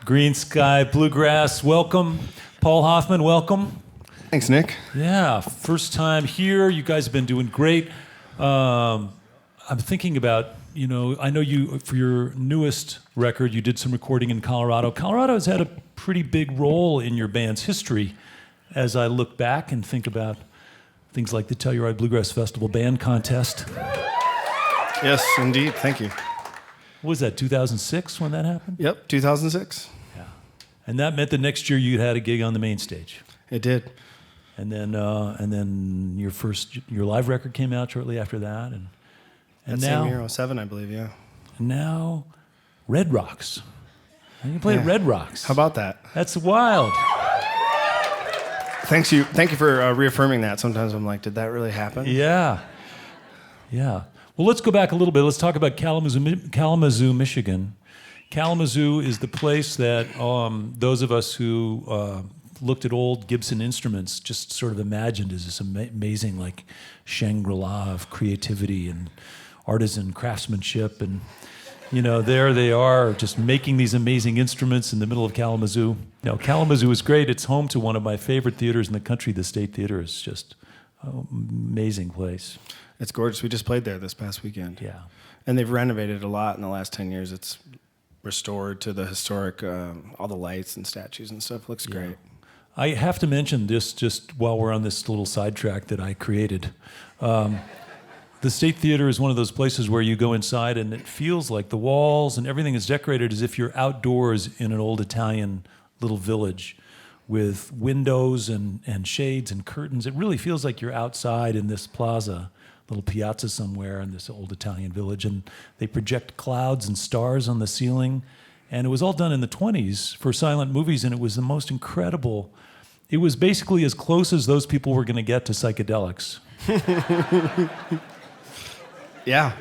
Greensky Bluegrass, welcome. Paul Hoffman, welcome. Thanks, Nick. Yeah, first time here. You guys have been doing great. I'm thinking about, I know you, for your newest record, you did some recording in Colorado. Colorado has had a pretty big role in your band's history as I look back and think about things like the Telluride Bluegrass Festival Band Contest. Yes, indeed. Thank you. What was that, 2006 when that happened? Yep, 2006. Yeah. And that meant the next year you had a gig on the main stage. It did. And then your live record came out shortly after that, and That now same year, 07, I believe, yeah. and now Red Rocks. And you play at Red Rocks. How about that? That's wild. Thank you for reaffirming that. Sometimes I'm like, did that really happen? Yeah. Well, let's go back a little bit. Let's talk about Kalamazoo, Michigan. Kalamazoo is the place that those of us who looked at old Gibson instruments just sort of imagined as this amazing, like, Shangri-La of creativity and artisan craftsmanship. And, there they are just making these amazing instruments in the middle of Kalamazoo. Now, Kalamazoo is great. It's home to one of my favorite theaters in the country. The State Theater is just an amazing place. It's gorgeous. We just played there this past weekend. Yeah. And they've renovated a lot in the last 10 years. It's restored to the historic, all the lights and statues and stuff. Looks great. I have to mention this just while we're on this little sidetrack that I created. The State Theater is one of those places where you go inside and it feels like the walls and everything is decorated as if you're outdoors in an old Italian little village with windows and shades and curtains. It really feels like you're outside in this plaza, little piazza somewhere in this old Italian village, and they project clouds and stars on the ceiling. And it was all done in the 20s for silent movies, and it was the most incredible. It was basically as close as those people were going to get to psychedelics. Yeah.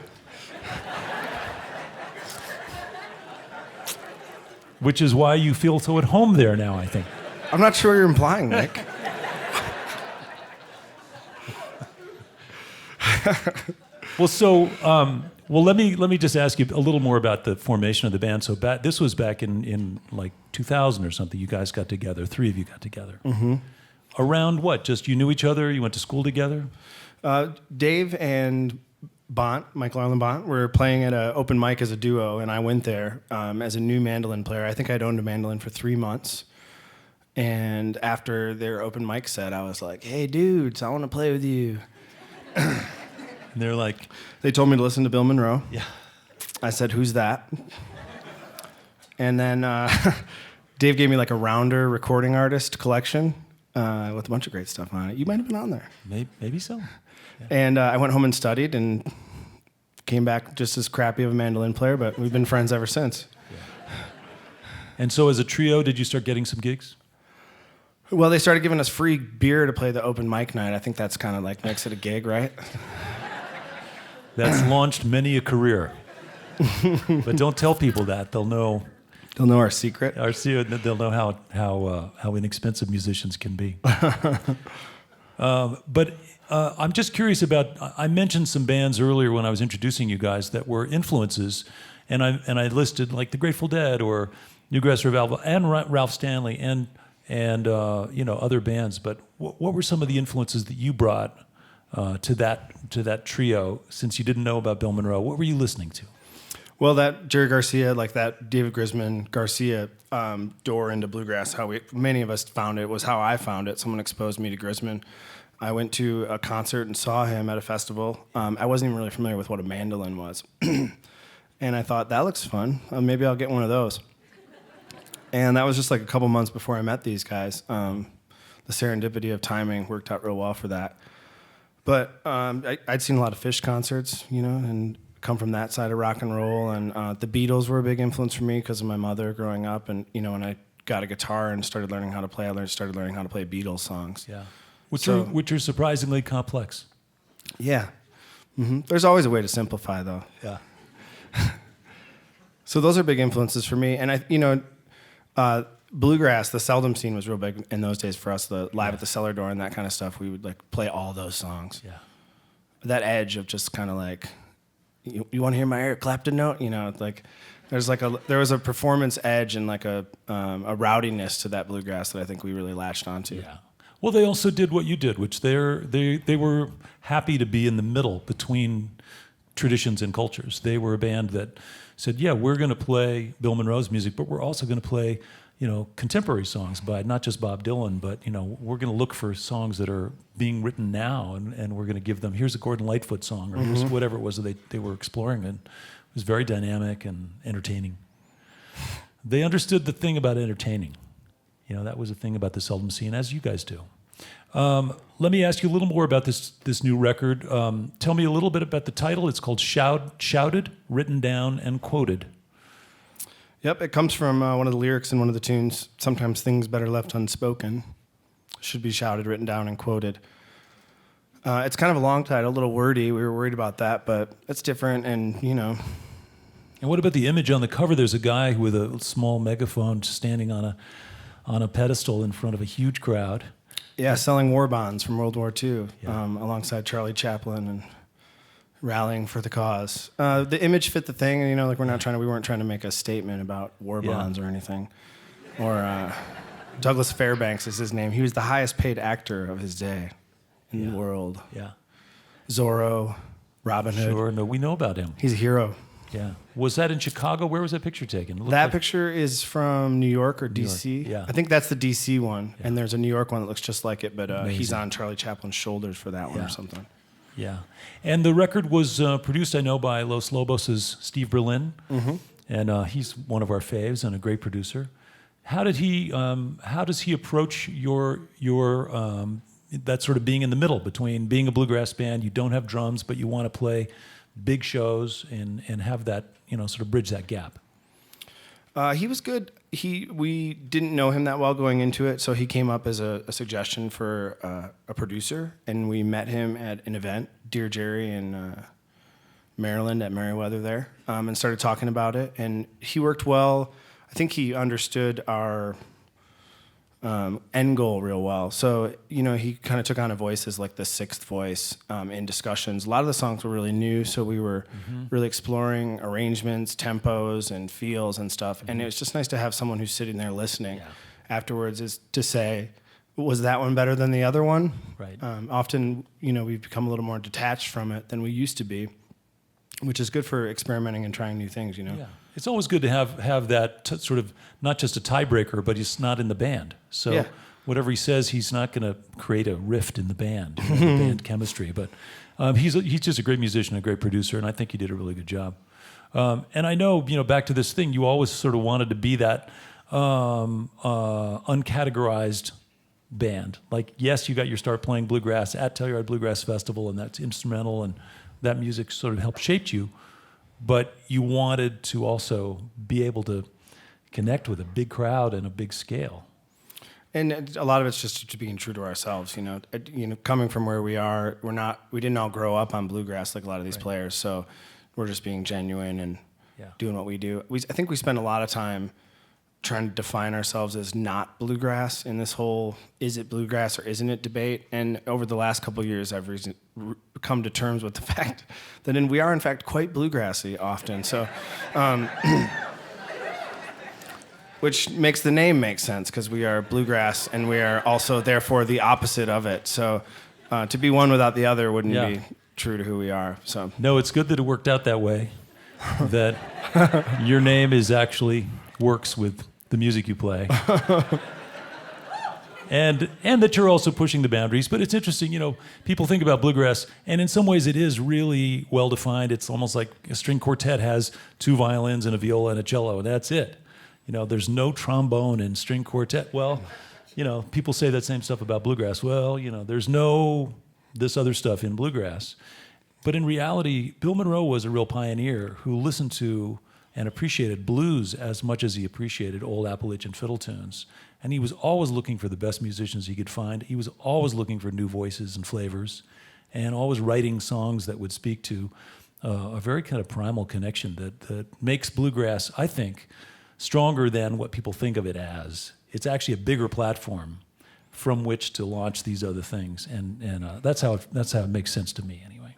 Which is why you feel so at home there now, I think. I'm not sure what you're implying, Nick. Well, let me just ask you a little more about the formation of the band. So this was back in like 2000 or something. You guys got together. Three of you got together. Mm-hmm. Around what? Just you knew each other? You went to school together? Dave and Michael Arlen Bont, were playing at an open mic as a duo, and I went there as a new mandolin player. I think I'd owned a mandolin for 3 months. And after their open mic set, I was like, hey, dudes, I want to play with you. And they're like... They told me to listen to Bill Monroe. Yeah. I said, who's that? And then Dave gave me like a rounder recording artist collection with a bunch of great stuff on it. You might have been on there. Maybe so. Yeah. And I went home and studied and came back just as crappy of a mandolin player, but we've been friends ever since. Yeah. And so as a trio, did you start getting some gigs? Well, they started giving us free beer to play the open mic night. I think that's kind of like makes it a gig, right? That's launched many a career. But don't tell people that. They'll know. They'll know our secret. They'll know how inexpensive musicians can be. But I'm just curious about. I mentioned some bands earlier when I was introducing you guys that were influences, and I listed like the Grateful Dead or Newgrass Revival and Ralph Stanley and other bands. But what were some of the influences that you brought to that trio? Since you didn't know about Bill Monroe, what were you listening to? Well, that Jerry Garcia, like that David Grisman Garcia door into bluegrass, many of us found it, was how I found it. Someone exposed me to Grisman. I went to a concert and saw him at a festival. I wasn't even really familiar with what a mandolin was. And I thought, that looks fun. Maybe I'll get one of those. And that was just like a couple months before I met these guys. The serendipity of timing worked out real well for that. But I'd seen a lot of Fish concerts, and come from that side of rock and roll. And the Beatles were a big influence for me because of my mother growing up. And, when I got a guitar and started learning how to play, I started learning how to play Beatles songs. Yeah. Which are surprisingly complex. Yeah. Mm-hmm. There's always a way to simplify, though. Yeah. So those are big influences for me. And bluegrass, the seldom scene was real big in those days for us. The live at the cellar door and that kind of stuff. We would like play all those songs. Yeah. That edge of just kind of like, you want to hear my Eric Clapton note? Like There was a performance edge and like a rowdiness to that bluegrass that I think we really latched onto. Yeah. Well, they also did what you did, which they were happy to be in the middle between traditions and cultures. They were a band that said, yeah, we're going to play Bill Monroe's music, but we're also going to play, contemporary songs by not just Bob Dylan, but, we're going to look for songs that are being written now, and we're going to give them, here's a Gordon Lightfoot song, or here's whatever it was that they were exploring, and it was very dynamic and entertaining. They understood the thing about entertaining. That was a thing about the Seldom Scene, as you guys do. Let me ask you a little more about this new record. Tell me a little bit about the title. It's called Shouted, Written Down, and Quoted. Yep, it comes from one of the lyrics in one of the tunes. Sometimes things better left unspoken should be shouted, written down, and quoted. It's kind of a long title, a little wordy. We were worried about that, but it's different, and And what about the image on the cover? There's a guy with a small megaphone standing on a pedestal in front of a huge crowd. Yeah, selling war bonds from World War II, Yeah. alongside Charlie Chaplin and rallying for the cause. The image fit the thing, and we weren't trying to make a statement about war bonds or anything. Or Douglas Fairbanks is his name. He was the highest paid actor of his day in the world. Yeah. Zorro, Robin Hood. Sure, no, we know about him. He's a hero. Yeah. Was that in Chicago? Where was that picture taken? That picture is from New York or D.C. Yeah. I think that's the D.C. one, and there's a New York one that looks just like it, but he's Amazing. on Charlie Chaplin's shoulders for that one or something. Yeah. And the record was produced, I know, by Los Lobos' Steve Berlin, and he's one of our faves and a great producer. How does he approach your that sort of being in the middle between being a bluegrass band, you don't have drums, but you want to play big shows and have that, sort of bridge that gap? He was good. We didn't know him that well going into it, so he came up as a suggestion for a producer, and we met him at an event, Dear Jerry in Maryland at Merriweather there, and started talking about it, and he worked well. I think he understood our end goal real well. So, he kind of took on a voice as like the sixth voice in discussions. A lot of the songs were really new, so we were really exploring arrangements, tempos, and feels and stuff. And it was just nice to have someone who's sitting there listening afterwards is to say, was that one better than the other one? Right. Often, we've become a little more detached from it than we used to be, which is good for experimenting and trying new things, Yeah. It's always good to have that sort of, not just a tiebreaker, but he's not in the band. So whatever he says, he's not going to create a rift in the band, the band chemistry. But he's just a great musician, a great producer, and I think he did a really good job. And I know, back to this thing, you always sort of wanted to be that uncategorized band. Like, yes, you got your start playing bluegrass at Telluride Bluegrass Festival, and that's instrumental, and that music sort of helped shape you. But you wanted to also be able to connect with a big crowd and a big scale. And a lot of it's just being true to ourselves, coming from where we are, we didn't all grow up on bluegrass like a lot of these players, so we're just being genuine and doing what we do. I think we spend a lot of time trying to define ourselves as not bluegrass in this whole is it bluegrass or isn't it debate. And over the last couple of years, I've come to terms with the fact that we are in fact quite bluegrassy often. So, which makes the name make sense because we are bluegrass and we are also therefore the opposite of it. So to be one without the other wouldn't be true to who we are. So no, it's good that it worked out that way. That your name is actually works with the music you play. And that you're also pushing the boundaries. But it's interesting, people think about bluegrass, and in some ways it is really well-defined. It's almost like a string quartet has two violins and a viola and a cello, and that's it. There's no trombone in string quartet. Well, people say that same stuff about bluegrass. Well, there's no this other stuff in bluegrass. But in reality, Bill Monroe was a real pioneer who listened to and appreciated blues as much as he appreciated old Appalachian fiddle tunes. And he was always looking for the best musicians he could find. He was always looking for new voices and flavors, and always writing songs that would speak to a very kind of primal connection that makes bluegrass, I think, stronger than what people think of it as. It's actually a bigger platform from which to launch these other things, and that's how it makes sense to me anyway.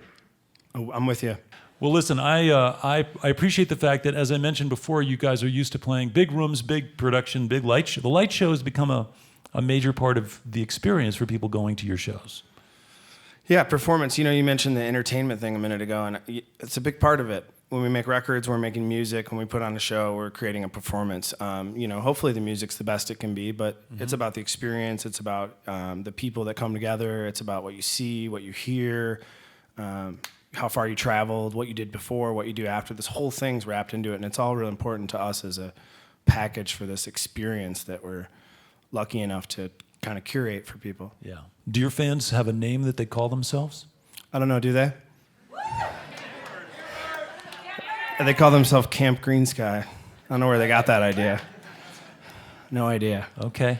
Oh, I'm with you. Well, listen, I appreciate the fact that, as I mentioned before, you guys are used to playing big rooms, big production, big light show. The light show has become a major part of the experience for people going to your shows. Yeah, performance. You mentioned the entertainment thing a minute ago, and it's a big part of it. When we make records, we're making music. When we put on a show, we're creating a performance. Hopefully the music's the best it can be, but it's about the experience. It's about the people that come together. It's about what you see, what you hear, how far you traveled, what you did before, what you do after. This whole thing's wrapped into it, and it's all real important to us as a package for this experience that we're lucky enough to kind of curate for people. Yeah. Do your fans have a name that they call themselves? I don't know, do they? They call themselves Camp Greensky. I don't know where they got that idea. No idea. Okay.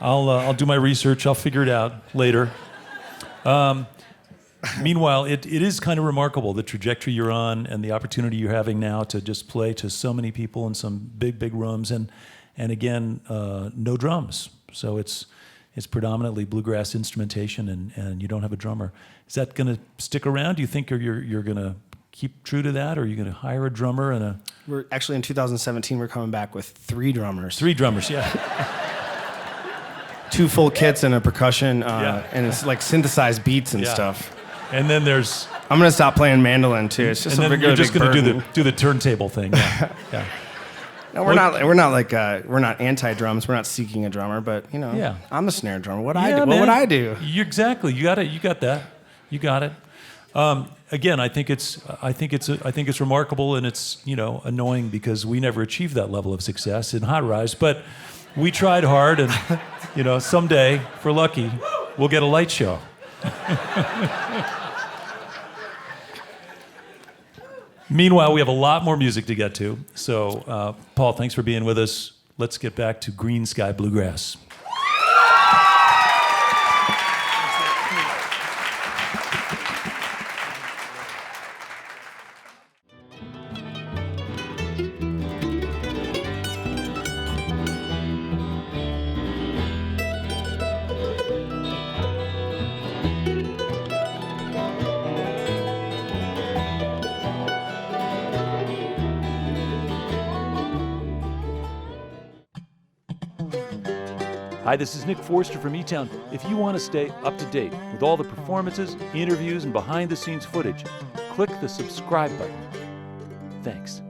I'll do my research. I'll figure it out later. Meanwhile, it is kind of remarkable, the trajectory you're on and the opportunity you're having now to just play to so many people in some big rooms, and again, no drums. So it's predominantly bluegrass instrumentation, and you don't have a drummer. Is that going to stick around? Do you think you're going to keep true to that, or are you going to hire a drummer and a... We're actually, in 2017, we're coming back with 3 drummers. 3 drummers, yeah. 2 full kits and a percussion, and it's like synthesized beats and stuff. And then there's... I'm going to stop playing mandolin, too. It's just and a then big you're just going to burden. do the turntable thing. Yeah. No, we're not anti-drums. We're not seeking a drummer, but I'm the snare drummer. What would I do? Exactly. You got that. You got it. Again, I think it's remarkable, and it's annoying because we never achieved that level of success in Hot Rise, but we tried hard, and someday, if we're lucky, we'll get a light show. Meanwhile, we have a lot more music to get to. So, Paul, thanks for being with us. Let's get back to Greensky Bluegrass. Hi, this is Nick Forster from eTown. If you want to stay up to date with all the performances, interviews, and behind-the-scenes footage, click the subscribe button. Thanks.